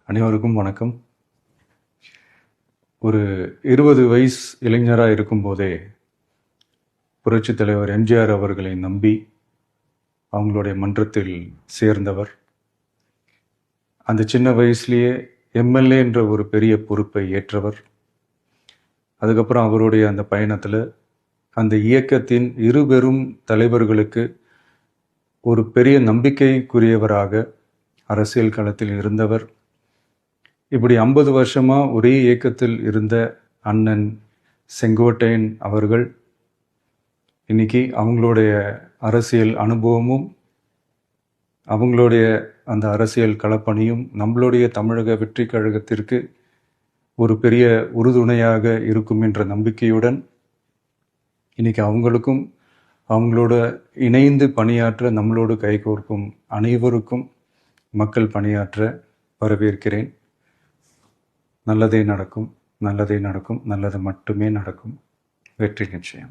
அனைவருக்கும் வணக்கம். ஒரு 20 வயசு இளைஞராக இருக்கும்போதே புரட்சித் தலைவர் எம்ஜிஆர் அவர்களை நம்பி அவங்களுடைய மன்றத்தில் சேர்ந்தவர். அந்த சின்ன வயசுலேயே எம்எல்ஏ என்ற ஒரு பெரிய பொறுப்பை ஏற்றவர். அதுக்கப்புறம் அவருடைய அந்த பயணத்தில் அந்த இயக்கத்தின் இருபெரும் தலைவர்களுக்கு ஒரு பெரிய நம்பிக்கைக்குரியவராக அரசியல் களத்தில் இருந்தவர். இப்படி 50 வருஷமாக ஒரே இயக்கத்தில் இருந்த அண்ணன் செங்கோட்டையன் அவர்கள் இன்னைக்கு அவங்களுடைய அரசியல் அனுபவமும் அவங்களுடைய அந்த அரசியல் களப்பணியும் நம்மளுடைய தமிழக வெற்றி கழகத்திற்கு ஒரு பெரிய உறுதுணையாக இருக்கும் என்ற நம்பிக்கையுடன் இன்னைக்கு அவங்களுக்கும் அவங்களோட இணைந்து பணியாற்ற நம்மளோடு கைகோர்க்கும் அனைவருக்கும் மக்கள் பணியாற்ற வரவேற்கிறேன். நல்லதே நடக்கும், நல்லதே நடக்கும், நல்லது மட்டுமே நடக்கும். வெற்றி நிச்சயம்.